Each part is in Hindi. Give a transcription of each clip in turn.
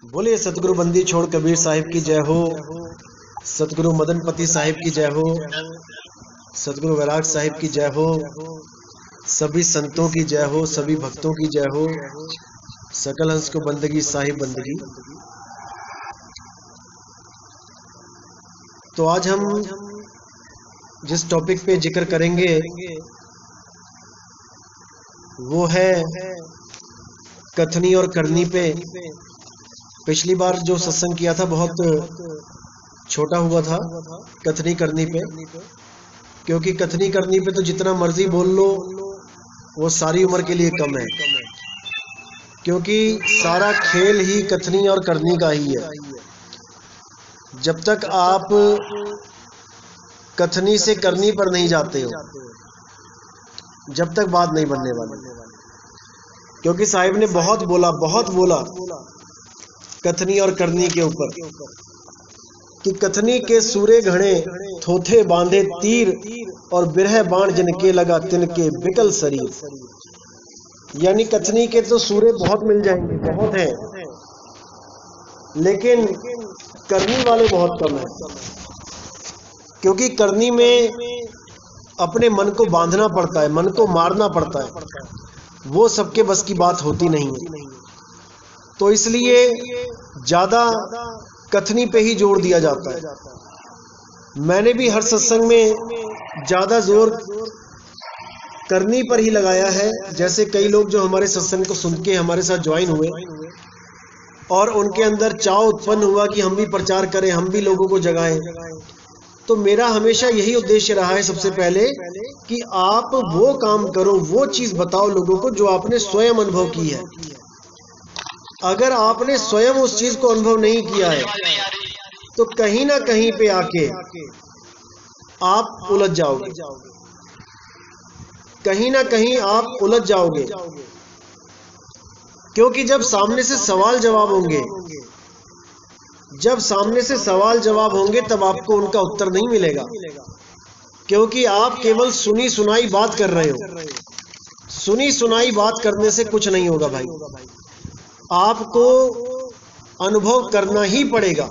बोलिए सतगुरु बंदी छोड़ कबीर साहिब की जय हो। सतगुरु मदनपति साहिब की जय हो। सतगुरु वैराग साहिब की जय हो। सभी संतों की जय हो, सभी भक्तों की जय हो। सकल हंस को बंदगी साहिब बंदगी। तो आज हम जिस टॉपिक पे जिक्र करेंगे वो है कथनी और करनी पे। पिछली बार जो सत्संग किया था बहुत छोटा हुआ था कथनी करनी पे, क्योंकि कथनी करनी पे तो जितना मर्जी बोल लो वो सारी उम्र के लिए कम है, क्योंकि सारा खेल ही कथनी और करनी का ही है। जब तक आप कथनी से करनी पर नहीं जाते हो जब तक बात नहीं बनने वाली। क्योंकि साहिब ने बहुत बोला कथनी और करनी के ऊपर कि कथनी के सूरे घड़े थोथे बांधे तीर और बिरह बाण जिनके लगा तिनके बिकल शरीर। यानी कथनी के तो सूरे बहुत मिल जाएंगे, बहुत हैं, लेकिन करनी वाले बहुत कम हैं। क्योंकि करनी में अपने मन को बांधना पड़ता है, मन को मारना पड़ता है, वो सबके बस की बात होती नहीं है। तो इसलिए ज्यादा कथनी पे ही जोर दिया जाता है। मैंने भी हर सत्संग में ज्यादा जोर करनी पर ही लगाया है। जैसे कई लोग जो हमारे सत्संग को सुन के हमारे साथ ज्वाइन हुए और उनके अंदर चाव उत्पन्न हुआ कि हम भी प्रचार करें, हम भी लोगों को जगाएं, तो मेरा हमेशा यही उद्देश्य रहा है सबसे पहले कि आप वो काम करो, वो चीज बताओ लोगों को जो आपने स्वयं अनुभव की है। अगर आपने स्वयं उस चीज को अनुभव नहीं किया है तो कहीं ना कहीं पे आके आप उलझ जाओगे, कहीं ना कहीं आप उलझ जाओगे। क्योंकि जब सामने से सवाल जवाब होंगे, जब सामने से सवाल जवाब होंगे तब आपको उनका उत्तर नहीं मिलेगा, क्योंकि आप केवल सुनी सुनाई बात कर रहे हो। सुनी सुनाई बात करने से कुछ नहीं होगा भाई, आपको अनुभव करना ही पड़ेगा।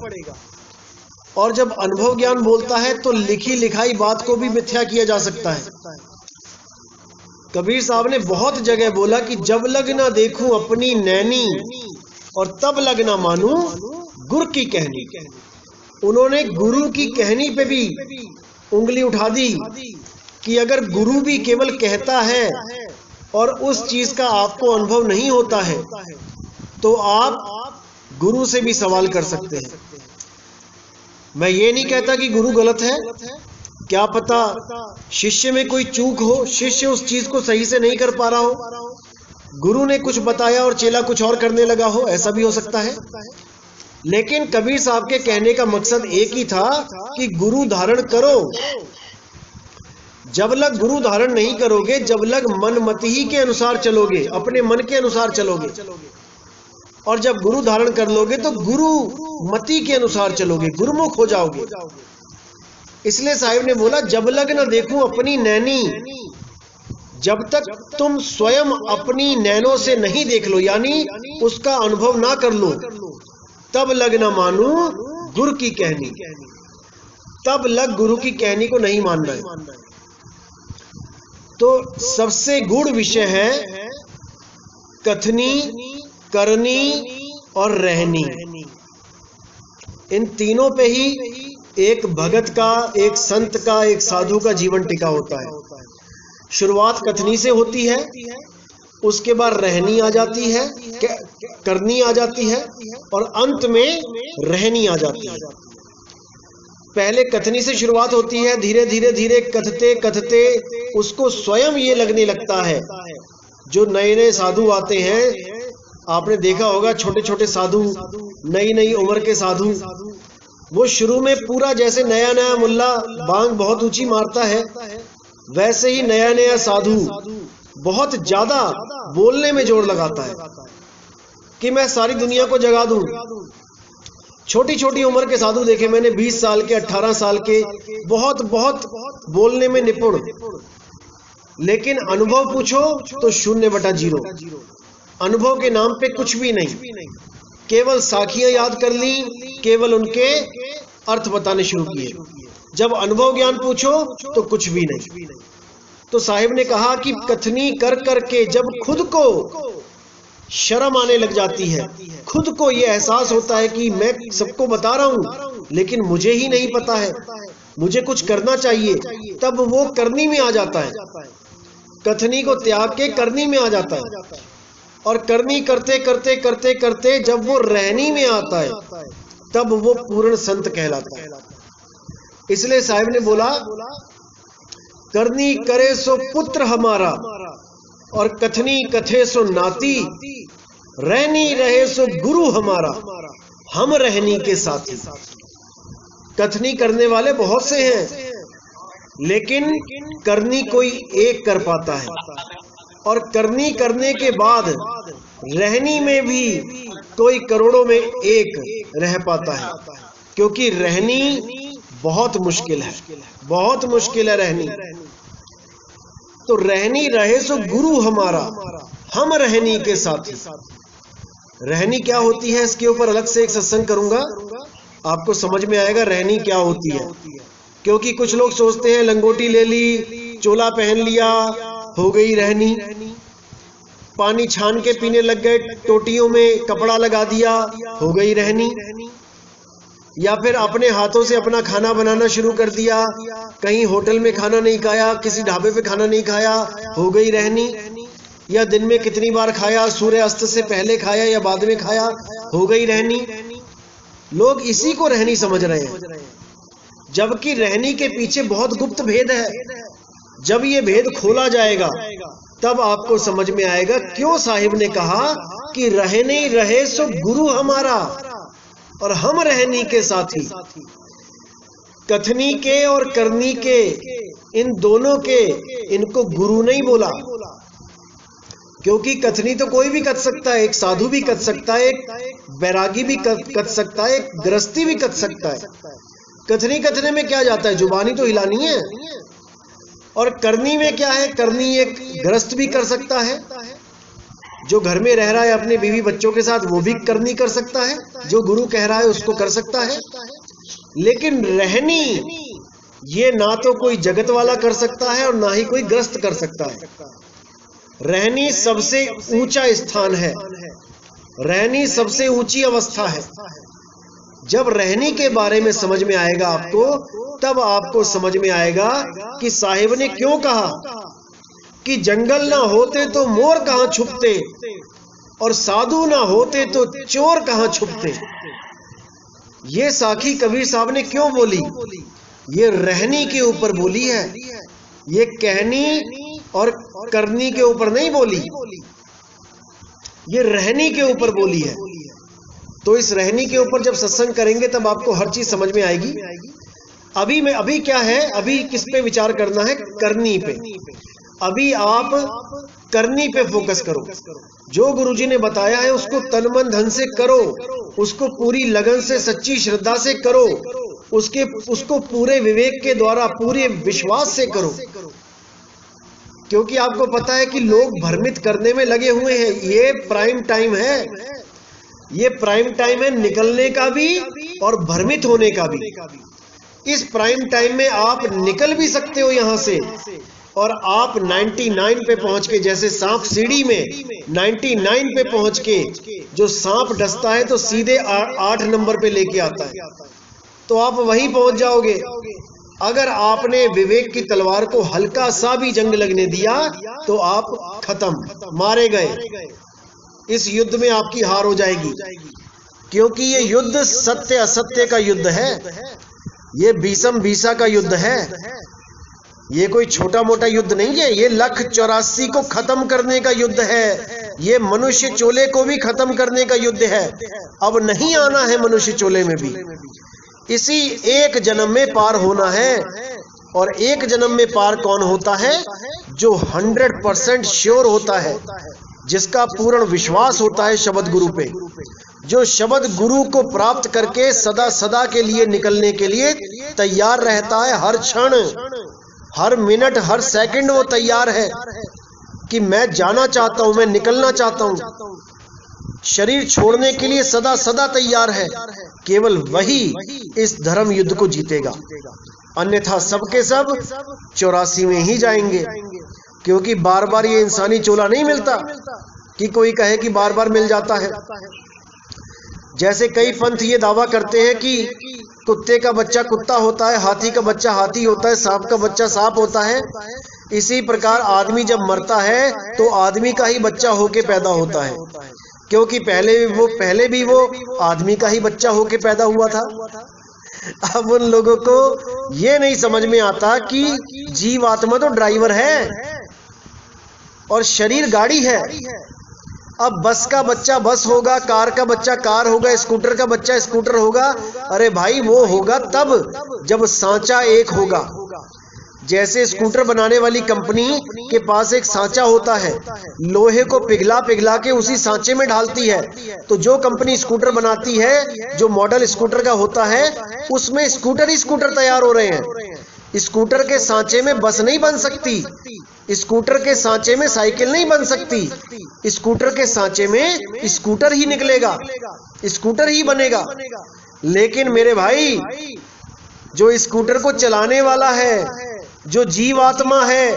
और जब अनुभव ज्ञान बोलता है तो लिखी लिखाई बात को भी मिथ्या किया जा सकता है। कबीर साहब ने बहुत जगह बोला कि जब लग ना देखूं अपनी नैनी और तब लग ना मानूं गुरु की कहनी। उन्होंने गुरु की कहनी पे भी उंगली उठा दी कि अगर गुरु भी केवल कहता है और उस चीज का आपको अनुभव नहीं होता है तो आप गुरु से भी सवाल कर सकते हैं। मैं ये नहीं कहता कि गुरु गलत है, क्या पता शिष्य में कोई चूक हो, शिष्य उस चीज को सही से नहीं कर पा रहा हो, गुरु ने कुछ बताया और चेला कुछ और करने लगा हो, ऐसा भी हो सकता है। लेकिन कबीर साहब के कहने का मकसद एक ही था कि गुरु धारण करो। जब लग गुरु धारण नहीं करोगे, जब लग मन मति ही के अनुसार चलोगे, अपने मन के अनुसार चलोगे, और जब गुरु धारण कर लोगे तो गुरु मति के अनुसार चलोगे, गुरुमुख हो जाओगे। इसलिए साहिब ने बोला जब लग न देखूं अपनी नैनी, जब तक तुम स्वयं अपनी नैनों से नहीं देख लो, यानी उसका अनुभव ना कर लो, तब लग न मानू गुरु की कहनी। तब लग गुरु की कहनी को नहीं मानना है। तो सबसे गूढ़ विषय है कथनी, करनी और रहनी। इन तीनों पे ही एक भगत का, एक संत का, एक साधु का जीवन टिका होता है। शुरुआत कथनी से होती है, उसके बाद रहनी आ जाती है, करनी आ जाती है, और अंत में रहनी आ जाती है। पहले कथनी से शुरुआत होती है, धीरे धीरे धीरे कथते कथते उसको स्वयं ये लगने लगता है। जो नए नए साधु आते हैं, आपने देखा होगा छोटे छोटे साधु, नई नई उम्र के साधु, वो शुरू में पूरा जैसे नया नया मुल्ला बांग बहुत ऊंची मारता है, वैसे ही नया नया साधु बहुत ज्यादा बोलने में जोर लगाता है कि मैं सारी दुनिया को जगा दूं। छोटी छोटी उम्र के साधु देखे मैंने, 20 साल के, 18 साल के, बहुत बहुत बोलने में निपुण, लेकिन अनुभव पूछो तो 0/0। अनुभव के नाम पे कुछ भी नहीं। केवल साखियां याद कर ली, केवल उनके अर्थ बताने शुरू किए। जब अनुभव ज्ञान पूछो तो कुछ भी नहीं। तो साहिब ने कहा कि कथनी कर करके जब खुद को शर्म आने लग जाती है, खुद को यह एहसास होता है कि मैं सबको बता रहा हूं लेकिन मुझे ही नहीं पता है, मुझे कुछ करना चाहिए, तब वो करनी में आ जाता है। कथनी को त्याग के करनी में आ जाता है और करनी करते करते करते करते जब वो रहनी में आता है तब वो पूर्ण संत कहलाता है। इसलिए साहिब ने बोला, करनी करे सो पुत्र हमारा और कथनी कथे सो नाती, रहनी रहे सो गुरु हमारा, हम रहनी के साथी। कथनी करने वाले बहुत से हैं लेकिन करनी कोई एक कर पाता है, और करनी करने के बाद रहनी में भी कोई करोड़ों में एक रह पाता है, क्योंकि रहनी बहुत मुश्किल है, बहुत मुश्किल है रहनी। तो रहनी रहे सो गुरु हमारा, हम रहनी के साथी। रहनी क्या होती है इसके ऊपर अलग से एक सत्संग करूंगा, आपको समझ में आएगा रहनी क्या होती है। क्योंकि कुछ लोग सोचते हैं लंगोटी ले ली, चोला पहन लिया, हो गई रहनी, पानी छान के पीने लग गए, टोटियों में कपड़ा लगा दिया, हो गई रहनी, या फिर अपने हाथों से अपना खाना बनाना शुरू कर दिया, कहीं होटल में खाना नहीं खाया, किसी ढाबे पे खाना नहीं खाया, हो गई रहनी, या दिन में कितनी बार खाया, सूर्य अस्त से पहले खाया या बाद में खाया, हो गई रहनी। लोग इसी को रहनी समझ रहे हैं, जबकि रहनी के पीछे बहुत गुप्त भेद है। जब ये भेद खोला जाएगा तब आपको समझ में आएगा क्यों साहिब ने कहा कि रहने रहे सो गुरु हमारा और हम रहनी के साथी। कथनी के और करनी के, इन दोनों के, इनको गुरु नहीं बोला, क्योंकि कथनी तो कोई भी कथ सकता है, एक साधु भी कथ सकता है, एक बैरागी भी कथ सकता है, एक गृहस्थी भी कथ सकता है। कथनी कथने में क्या जाता है, जुबानी तो हिलानी है। और करनी में क्या है, करनी एक गृहस्थ भी कर सकता है, जो घर में रह रहा है अपने बीवी बच्चों के साथ, वो भी करनी कर सकता है, जो गुरु कह रहा है उसको कर सकता है। लेकिन रहनी ये ना तो कोई जगत वाला कर सकता है और ना ही कोई गृहस्थ कर सकता है। रहनी सबसे ऊंचा स्थान है, रहनी सबसे ऊंची अवस्था है। जब रहनी के बारे में समझ में आएगा आपको, तब आपको समझ में आएगा कि साहिब ने क्यों कहा कि जंगल ना होते तो मोर कहां छुपते और साधु ना होते तो चोर कहां छुपते। ये साखी कबीर साहब ने क्यों बोली, ये रहनी के ऊपर बोली है, ये कहनी और करनी के ऊपर नहीं बोली, ये रहनी के ऊपर बोली है। तो इस रहनी के ऊपर जब सत्संग करेंगे तब आपको हर चीज समझ में आएगी। अभी क्या है, अभी किस पे विचार करना है, करनी पे। अभी आप करनी पे फोकस करो, जो गुरुजी ने बताया है उसको तन मन धन से करो, उसको पूरी लगन से सच्ची श्रद्धा से करो, उसको पूरे विवेक के द्वारा पूरे विश्वास से करो। क्योंकि आपको पता है कि लोग भ्रमित करने में लगे हुए हैं। ये प्राइम टाइम है, ये प्राइम टाइम है निकलने का भी और भ्रमित होने का भी। इस प्राइम टाइम में आप निकल भी सकते हो यहां से, और आप 99 पे पहुंच के, जैसे सांप सीढ़ी में 99 पे पहुंच के जो सांप डसता है तो सीधे 8 नंबर पे लेके आता है, तो आप वहीं पहुंच जाओगे। अगर आपने विवेक की तलवार को हल्का सा भी जंग लगने दिया तो आप खत्म, मारे गए। इस युद्ध में आपकी हार हो जाएगी, क्योंकि ये युद्ध सत्य असत्य का युद्ध है, ये भीषम भीषा का युद्ध है। ये कोई छोटा मोटा युद्ध नहीं है, ये 1,84,000 को खत्म करने का युद्ध है, ये मनुष्य चोले को भी खत्म करने का युद्ध है। अब नहीं आना है मनुष्य चोले में भी, इसी एक जन्म में पार होना है। और एक जन्म में पार कौन होता है, जो 100% श्योर होता है, जिसका पूर्ण विश्वास होता है शब्द गुरु पे, जो शब्द गुरु को प्राप्त करके सदा सदा के लिए निकलने के लिए तैयार रहता है। हर क्षण, हर मिनट, हर सेकंड वो तैयार है कि मैं जाना चाहता हूं, मैं निकलना चाहता हूं। शरीर छोड़ने के लिए सदा सदा तैयार है, केवल वही इस धर्म युद्ध को जीतेगा, अन्यथा सबके सब 84 में ही जाएंगे। क्योंकि बार बार ये इंसानी चोला नहीं मिलता कि कोई कहे कि बार बार मिल जाता है। जैसे कई पंथ ये दावा करते हैं कि कुत्ते का बच्चा कुत्ता होता है, हाथी का बच्चा हाथी होता है, सांप का बच्चा सांप होता है। इसी प्रकार आदमी जब मरता है तो आदमी का ही बच्चा होके पैदा होता है, क्योंकि पहले भी वो आदमी का ही बच्चा होके पैदा हुआ था। अब उन लोगों को ये नहीं समझ में आता कि जीवात्मा तो ड्राइवर है और शरीर गाड़ी है। अब बस का बच्चा बस होगा, कार का बच्चा कार होगा, स्कूटर का बच्चा स्कूटर होगा। अरे भाई वो होगा तब जब सांचा एक होगा। जैसे स्कूटर बनाने वाली कंपनी के पास एक सांचा होता है, लोहे को पिघला पिघला के उसी सांचे में डालती है। तो जो कंपनी स्कूटर बनाती है, जो मॉडल स्कूटर का होता है, उसमें स्कूटर ही स्कूटर तैयार हो रहे हैं। स्कूटर के सांचे में बस नहीं बन सकती, स्कूटर के सांचे में साइकिल नहीं बन सकती, स्कूटर के सांचे में स्कूटर ही निकलेगा, स्कूटर ही बनेगा। लेकिन मेरे भाई, जो स्कूटर को चलाने वाला है, जो जीवात्मा है,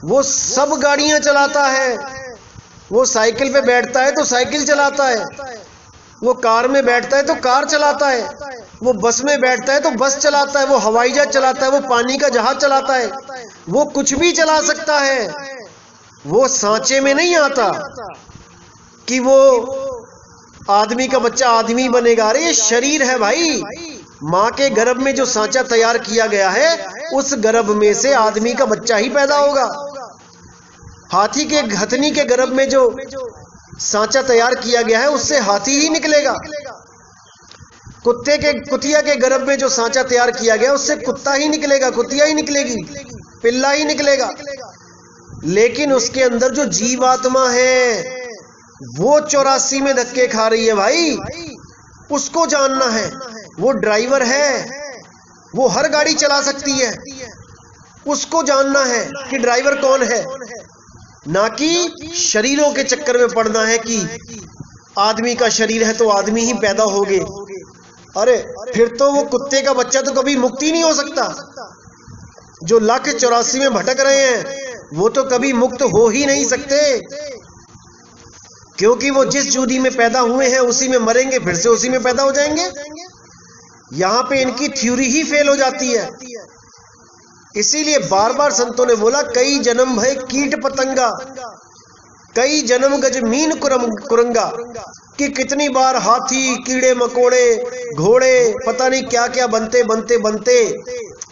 वो सब गाड़ियां चलाता है। वो साइकिल पे बैठता है तो साइकिल चलाता है, वो कार में बैठता है तो कार चलाता है, वो बस में बैठता है तो बस चलाता है, वो हवाई जहाज चलाता है, वो पानी का जहाज चलाता है, वो कुछ भी चला सकता है। वो सांचे में नहीं आता कि वो आदमी का बच्चा आदमी बनेगा। अरे ये शरीर है भाई, माँ के गर्भ में जो सांचा तैयार किया गया है, उस गर्भ में से आदमी का बच्चा ही पैदा होगा। हाथी के हथनी के गर्भ में जो सांचा तैयार किया गया है, उससे हाथी ही निकलेगा। कुतिया के गर्भ में जो सांचा तैयार किया गया, उससे कुत्ता ही निकलेगा, कुतिया ही निकलेगी, पिल्ला ही निकलेगा। लेकिन उसके अंदर जो जीवात्मा है, वो 84 में धक्के खा रही है भाई। उसको जानना है। वो ड्राइवर है, वो हर गाड़ी चला सकती है। उसको जानना है कि ड्राइवर कौन है, ना कि शरीरों के चक्कर में पड़ना है कि आदमी का शरीर है तो आदमी ही पैदा होगे। अरे फिर तो वो कुत्ते का बच्चा तो कभी मुक्ति नहीं हो सकता। जो 184 में भटक रहे हैं, वो तो कभी मुक्त हो ही नहीं सकते, क्योंकि वो जिस जूदी में पैदा हुए हैं उसी में मरेंगे, फिर से उसी में पैदा हो जाएंगे। यहाँ पे इनकी थ्योरी ही फेल हो जाती है। इसीलिए बार बार संतों ने बोला, कई जन्म भय कीट पतंगा, कई जन्म गज मीन कुरंगा, कि कितनी बार हाथी, कीड़े मकोड़े, घोड़े, पता नहीं क्या क्या बनते बनते बनते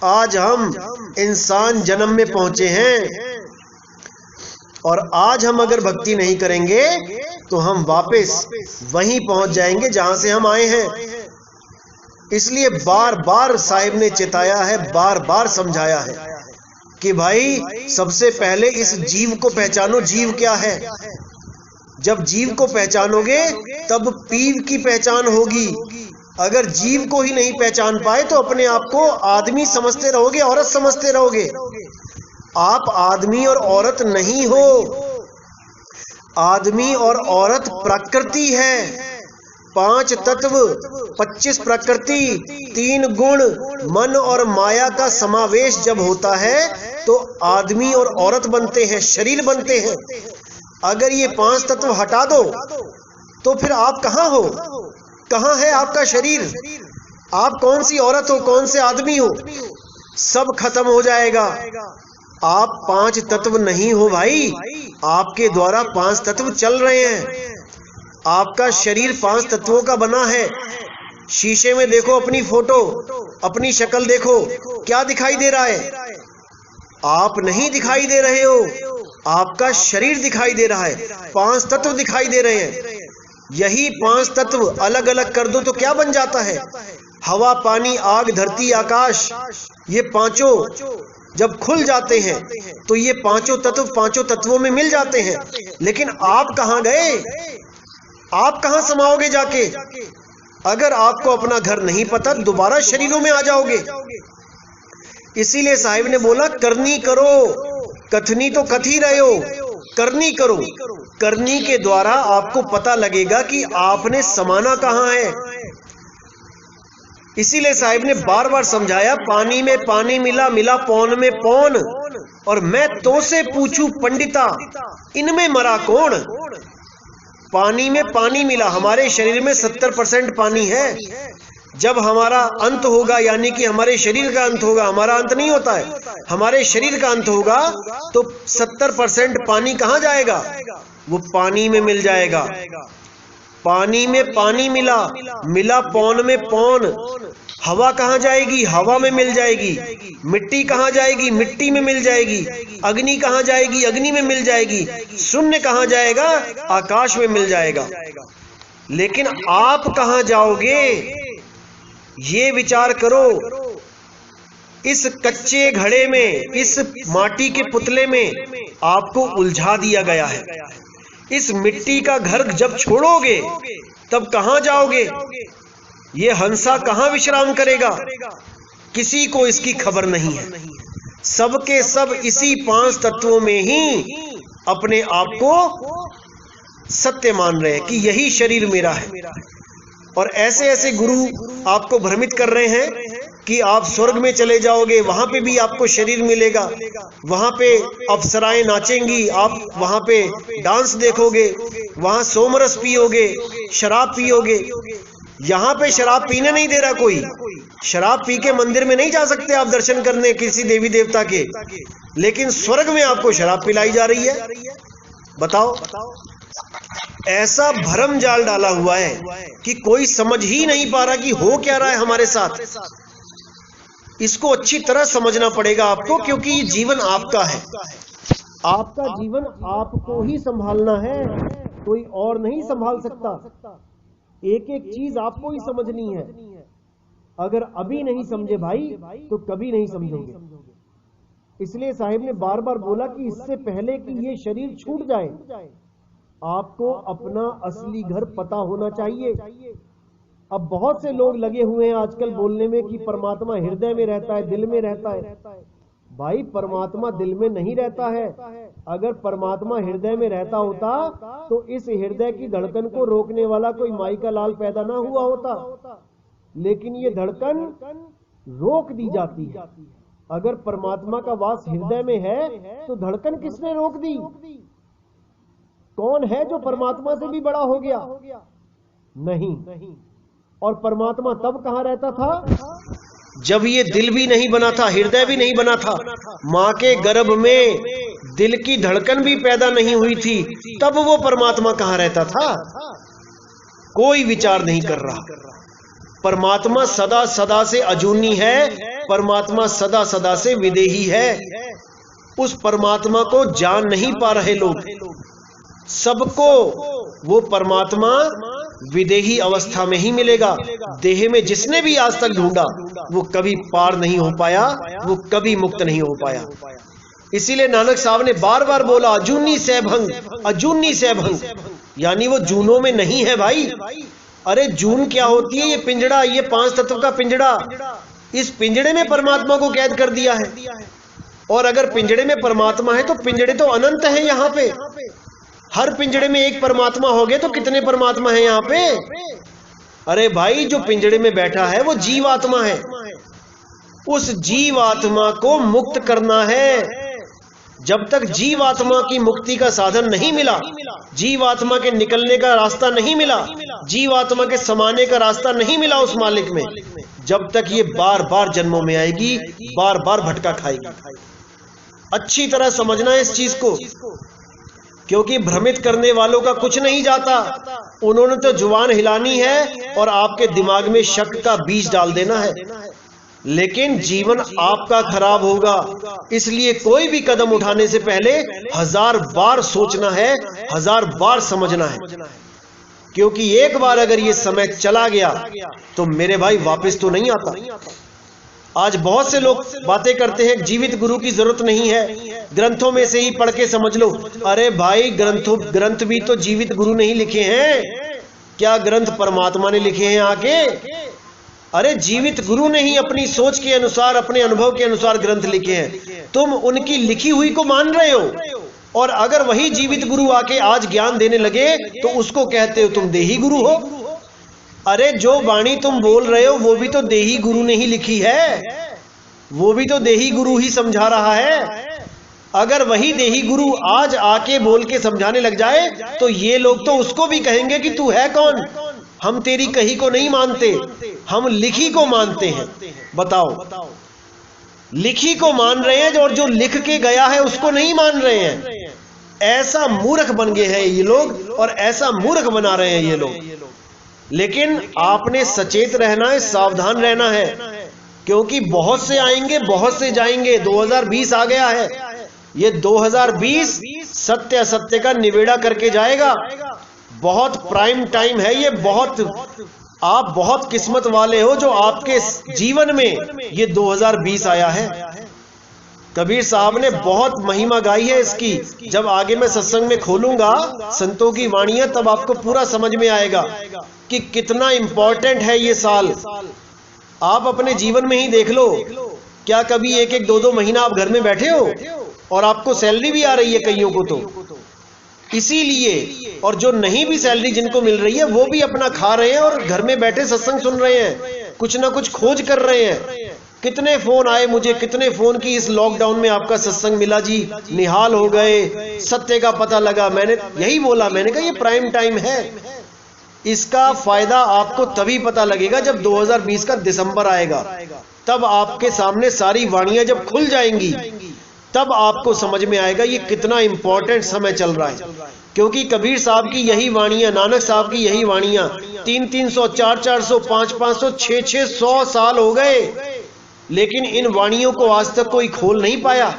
आज हम इंसान जन्म में पहुंचे हैं। और आज हम अगर भक्ति नहीं करेंगे तो हम वापस वहीं पहुंच जाएंगे जहां से हम आए हैं। इसलिए बार बार साहिब ने चेताया है, बार बार समझाया है कि भाई सबसे पहले इस जीव को पहचानो, जीव क्या है। जब जीव को पहचानोगे तब पीव की पहचान होगी। अगर जीव को ही नहीं पहचान पाए तो अपने आप को आदमी समझते रहोगे, औरत समझते रहोगे। आप आदमी और औरत नहीं हो। आदमी और औरत प्रकृति है। 5 तत्व, 25 प्रकृति, 3 गुण, मन और माया का समावेश जब होता है तो आदमी और औरत बनते हैं, शरीर बनते हैं। अगर ये 5 तत्व हटा दो तो फिर आप कहाँ हो, कहाँ है आपका शरीर? आप कौन सी औरत हो, कौन से आदमी हो? सब खत्म हो जाएगा। आप 5 तत्व नहीं हो भाई, आपके द्वारा 5 तत्व चल रहे हैं। आपका शरीर 5 तत्वों का बना है। शीशे में देखो अपनी फोटो, अपनी शक्ल देखो, क्या दिखाई दे रहा है? आप नहीं दिखाई दे रहे हो, आपका शरीर दिखाई दे रहा है। 5 तत्व दिखाई दे रहे हैं। यही 5 तत्व अलग अलग कर दो तो क्या बन जाता है? हवा, पानी, आग, धरती, आकाश। ये पांचों जब खुल जाते हैं तो ये पांचों तत्व 5 तत्वों में मिल जाते हैं। लेकिन आप कहाँ गए? आप कहाँ समाओगे जाके? अगर आपको अपना घर नहीं पता, दोबारा शरीरों में आ जाओगे। इसीलिए साहिब ने बोला, करनी करो, कथनी तो कथ ही रहे हो, करनी करो। करनी के द्वारा आपको पता लगेगा कि आपने समाना कहां है। इसीलिए साहिब ने बार बार समझाया, पानी में पानी मिला, मिला पौन में पौन, और मैं तो से पूछूं पंडिता, इनमें मरा कौन। पानी में पानी मिला, हमारे शरीर में 70% पानी है। जब हमारा अंत होगा, यानी कि हमारे शरीर का अंत होगा, हमारा अंत नहीं होता है, हमारे शरीर का अंत होगा, तो 70% पानी कहां जाएगा? वो पानी में मिल जाएगा। पानी में पानी मिला, मिला पौन में पौन। हवा कहां जाएगी? हवा में मिल जाएगी। मिट्टी कहां जाएगी? मिट्टी में मिल जाएगी। अग्नि कहां जाएगी? अग्नि में मिल जाएगी। शून्य कहां जाएगा? आकाश में मिल जाएगा। लेकिन आप कहां जाओगे, ये विचार करो। इस कच्चे घड़े में, इस माटी के पुतले में आपको उलझा दिया गया है। इस मिट्टी का घर जब छोड़ोगे तब कहां जाओगे? ये हंसा कहां विश्राम करेगा? किसी को इसकी खबर नहीं है। सबके सब इसी 5 तत्वों में ही अपने आप को सत्य मान रहे हैं कि यही शरीर मेरा है। और ऐसे ऐसे गुरु आपको भ्रमित कर रहे हैं कि आप स्वर्ग में चले जाओगे, वहां पे भी आपको शरीर मिलेगा, वहां पे अप्सराएं नाचेंगी, आप वहां पे डांस देखोगे, वहां सोमरस पियोगे, शराब पियोगे। यहाँ पे शराब पीने नहीं दे रहा कोई। शराब पी के मंदिर में नहीं जा सकते आप दर्शन करने किसी देवी देवता के, लेकिन स्वर्ग में आपको शराब पिलाई जा रही है। बताओ, ऐसा भ्रम जाल डाला हुआ है कि कोई समझ ही नहीं पा रहा कि हो क्या रहा है हमारे साथ। इसको अच्छी तरह समझना पड़ेगा आपको, क्योंकि ये जीवन आपका है। आपका जीवन आपको ही संभालना है, कोई और नहीं संभाल सकता। एक एक चीज आपको ही समझनी है। अगर अभी नहीं समझे भाई तो कभी नहीं समझोगे। इसलिए साहिब ने बार बार बोला कि इससे पहले कि ये शरीर छूट जाए, आपको अपना असली घर पता होना चाहिए। अब बहुत से लोग लगे हुए हैं आजकल बोलने में कि परमात्मा हृदय में रहता है, दिल में रहता है। भाई, परमात्मा दिल में नहीं रहता है। अगर परमात्मा हृदय में रहता होता तो इस हृदय की धड़कन को रोकने वाला कोई माई का लाल पैदा ना हुआ होता। लेकिन ये धड़कन रोक दी जाती है। अगर परमात्मा का वास हृदय में है तो धड़कन किसने रोक दी? कौन है जो परमात्मा से भी बड़ा हो गया? नहीं। और परमात्मा तब कहां रहता था? जब ये दिल भी नहीं बना था, हृदय भी नहीं बना था, मां के गर्भ में दिल की धड़कन भी पैदा नहीं हुई थी, तब वो परमात्मा कहां रहता था? कोई विचार नहीं कर रहा। परमात्मा सदा सदा से अजूनी है, परमात्मा सदा सदा से विदेही है। उस परमात्मा को जान नहीं पा रहे लोग। सबको वो परमात्मा विदेही अवस्था में ही मिलेगा। देह में जिसने भी आज तक ढूंढा वो कभी पार नहीं हो पाया, वो कभी मुक्त नहीं हो पाया। इसीलिए नानक साहब ने बार बार बोला, अजूनी सैभंग, अजूनी सैभंग, यानी वो जूनों में नहीं है भाई। अरे जून क्या होती है? ये पिंजड़ा, ये 5 तत्व का पिंजड़ा, इस पिंजड़े में परमात्मा को कैद कर दिया है। और अगर पिंजड़े में परमात्मा है तो पिंजड़े तो अनंत है। यहाँ पे हर पिंजड़े में एक परमात्मा हो गए तो कितने परमात्मा है यहाँ पे? अरे भाई, जो पिंजड़े में बैठा है वो जीवात्मा है। उस जीवात्मा को मुक्त करना है। जब तक जीवात्मा की मुक्ति का साधन नहीं मिला, जीवात्मा के निकलने का रास्ता नहीं मिला, जीवात्मा के समाने का रास्ता नहीं मिला उस मालिक में, जब तक ये बार बार जन्मों में आएगी, बार बार भटका खाएगी। अच्छी तरह समझना है इस चीज को, क्योंकि भ्रमित करने वालों का कुछ नहीं जाता। उन्होंने तो जुबान हिलानी है और आपके दिमाग में शक का बीज डाल देना है, लेकिन जीवन आपका खराब होगा। इसलिए कोई भी कदम उठाने से पहले 1000 बार सोचना है, 1000 बार समझना है, क्योंकि एक बार अगर ये समय चला गया तो मेरे भाई वापस तो नहीं आता। आज बहुत से लोग बातें करते हैं जीवित गुरु की जरूरत नहीं है, ग्रंथों में से ही पढ़ के समझ लो। अरे भाई, ग्रंथ भी तो जीवित गुरु नहीं लिखे हैं। क्या ग्रंथ परमात्मा ने लिखे हैं आके? अरे जीवित गुरु ने ही अपनी सोच के अनुसार, अपने अनुभव के अनुसार ग्रंथ लिखे हैं। तुम उनकी लिखी हुई को मान रहे हो, और अगर वही जीवित गुरु आके आज ज्ञान देने लगे तो उसको कहते हो तुम देही गुरु हो। अरे जो वाणी तुम बोल रहे हो वो भी तो देही गुरु ने ही लिखी है, वो भी तो देही गुरु ही समझा रहा है। अगर वही देही गुरु आज आके बोल के समझाने लग जाए तो ये लोग तो उसको भी कहेंगे कि तू है कौन, हम तेरी कही को नहीं मानते, हम लिखी को मानते हैं। बताओ, लिखी को मान रहे हैं और जो लिख के गया है उसको नहीं मान रहे हैं। ऐसा मूर्ख बन गए हैं ये लोग और ऐसा मूर्ख बना रहे हैं ये लोग। लेकिन आपने सचेत रहना है, सावधान रहना है, क्योंकि बहुत से आएंगे बहुत से जाएंगे। 2020 आ गया है, ये 2020 सत्य असत्य का निवेड़ा करके जाएगा। बहुत प्राइम टाइम है ये, आप बहुत किस्मत वाले हो जो आपके जीवन में ये 2020 आया है। कबीर साहब ने बहुत महिमा गाई है इसकी। जब आगे मैं सत्संग में खोलूंगा संतों की वाणियां तब आपको पूरा समझ में आएगा कि कितना इंपॉर्टेंट है ये साल। आप अपने जीवन में ही देख लो, क्या कभी 1-1, 2-2 महीना आप घर में बैठे हो और आपको सैलरी भी आ रही है कईयों को तो इसीलिए, और जो नहीं भी सैलरी जिनको मिल रही है वो भी अपना खा रहे हैं और घर में बैठे सत्संग सुन रहे हैं, कुछ ना कुछ खोज कर रहे हैं। कितने फोन आए मुझे, कितने फोन की इस लॉकडाउन में आपका सत्संग मिला जी, निहाल हो गए, सत्य का पता लगा। मैंने यही बोला, मैंने कहा ये प्राइम टाइम है, इसका फायदा आपको तभी पता लगेगा जब 2020 का दिसंबर आएगा। तब आपके सामने सारी वाणियां जब खुल जाएंगी तब आपको समझ में आएगा ये कितना इंपॉर्टेंट समय चल रहा है। क्योंकि कबीर साहब की यही वाणियां, नानक साहब की यही वाणियां 300-300, 400-400, 500-500, 600-600 साल हो गए, लेकिन इन वाणियों को आज तक कोई खोल नहीं पाया।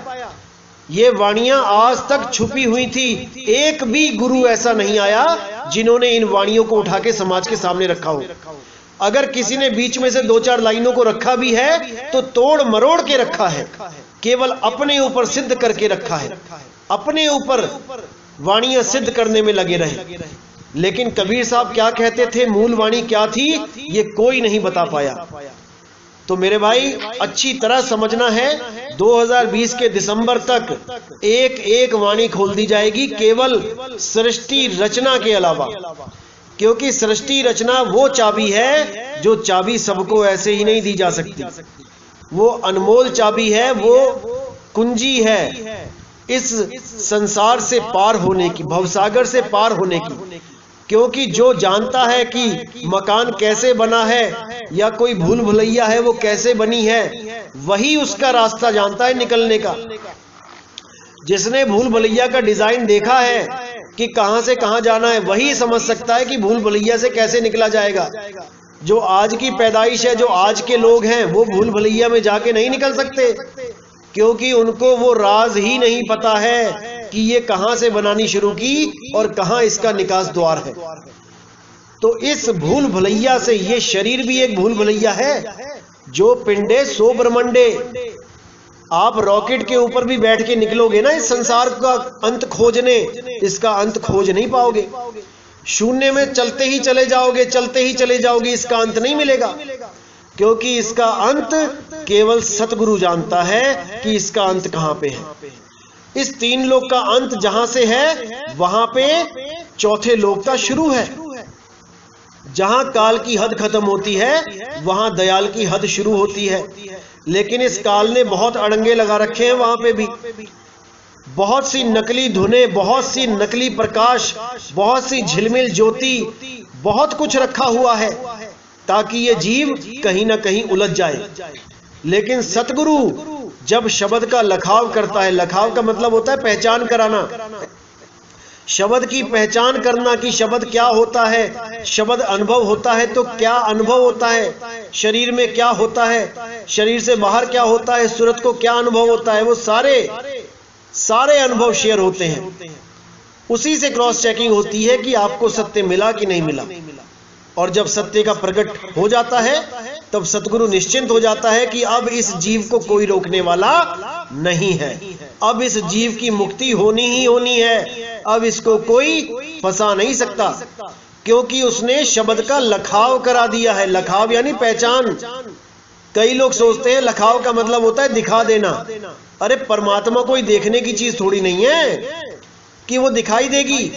ये वाणियां आज तक छुपी हुई थी, एक भी गुरु ऐसा नहीं आया जिन्होंने इन वाणियों को उठा के समाज के सामने रखा हो। अगर किसी ने बीच में से 2-4 लाइनों को रखा भी है तो तोड़ मरोड़ के रखा है, केवल अपने ऊपर सिद्ध करके रखा है, अपने ऊपर वाणियां सिद्ध करने में लगे रहे। लेकिन कबीर साहब क्या कहते थे, मूल वाणी क्या थी, ये कोई नहीं बता पाया। तो मेरे भाई अच्छी तरह समझना है, 2020 के दिसंबर तक एक एक वाणी खोल दी जाएगी, केवल सृष्टि रचना के अलावा। क्योंकि सृष्टि रचना वो चाबी है जो चाबी सबको ऐसे ही नहीं दी जा सकती। वो अनमोल चाबी है, वो कुंजी है इस संसार से पार होने की, भवसागर से पार होने की। क्योंकि जो जानता है कि मकान कैसे बना है या कोई भूल भुलैया है वो कैसे बनी है, वही उसका रास्ता जानता है निकलने का। जिसने भूल भुलैया का डिजाइन देखा है कि कहां से कहां जाना है, वही समझ सकता है कि भूल भुलैया से कैसे निकला जाएगा। जो आज की पैदाइश है, जो आज के लोग हैं, वो भूल भुलैया में जाके नहीं निकल सकते, क्योंकि उनको वो राज ही नहीं पता है कि ये कहां से बनानी शुरू की और कहां इसका निकास द्वार है। तो इस भूल भुलैया से, ये शरीर भी एक भूल भुलैया है। जो पिंडे सो ब्रह्मंडे, आप रॉकेट के ऊपर भी बैठ के निकलोगे ना इस संसार का अंत खोजने, इसका अंत खोज नहीं पाओगे। शून्य में चलते ही चले जाओगे, चलते ही चले जाओगे, इसका अंत नहीं मिलेगा। क्योंकि इसका अंत केवल सतगुरु जानता है कि इसका अंत कहां पे है। इस 3 लोक का अंत जहां से है वहां पे चौथे लोक का शुरू है। जहां काल की हद खत्म होती है वहां दयाल की हद शुरू होती है। लेकिन इस काल ने बहुत अड़ंगे लगा रखे हैं वहां पे भी। बहुत सी नकली धुनें, बहुत सी नकली प्रकाश, बहुत सी झिलमिल ज्योति, बहुत कुछ रखा हुआ है ताकि ये जीव कहीं ना कहीं उलझ जाए। लेकिन सतगुरु जब शब्द का लखाव करता है, लखाव का मतलब होता है पहचान कराना, शब्द की पहचान करना कि शब्द क्या होता है। शब्द अनुभव होता है तो क्या अनुभव होता है, शरीर में क्या होता है, शरीर से बाहर क्या होता है, सूरत को क्या अनुभव होता है, वो सारे अनुभव शेयर होते हैं। उसी से क्रॉस चेकिंग होती है कि आपको सत्य मिला कि नहीं मिला। और जब सत्य का प्रकट हो जाता है तब सतगुरु निश्चिंत हो जाता है कि अब इस जीव को कोई रोकने वाला नहीं है, अब इस जीव की मुक्ति होनी ही होनी है, अब इसको कोई फंसा नहीं सकता, क्योंकि उसने शब्द का लखाव करा दिया है। लखाव यानी पहचान। कई लोग सोचते हैं लखाव का मतलब होता है दिखा देना। अरे परमात्मा कोई देखने की चीज थोड़ी नहीं है, कि वो दिखाई देगी।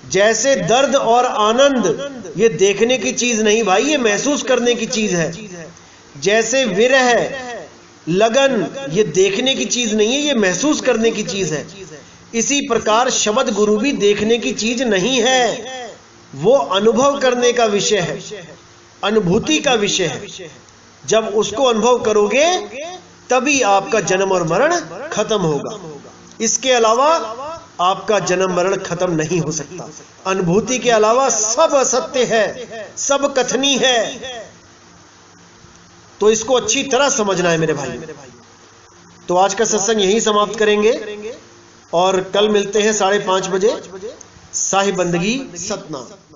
जैसे दर्द और आनंद ये देखने की चीज नहीं भाई, ये महसूस करने की चीज है। जैसे विरह, लगन ये देखने की चीज नहीं है, ये महसूस करने की चीज है। इसी प्रकार शब्द गुरु भी देखने की चीज नहीं है, वो अनुभव करने का विषय है, अनुभूति का विषय है। जब उसको अनुभव करोगे तभी आपका जन्म और मरण खत्म होगा। इसके अलावा आपका जन्म मरण खत्म नहीं हो सकता। अनुभूति के अलावा सब असत्य है, सब कथनी है। तो इसको अच्छी तरह समझना है मेरे भाई। तो आज का सत्संग यहीं समाप्त करेंगे और कल मिलते हैं 5:30 बजे। साहिब बंदगी सतनाम।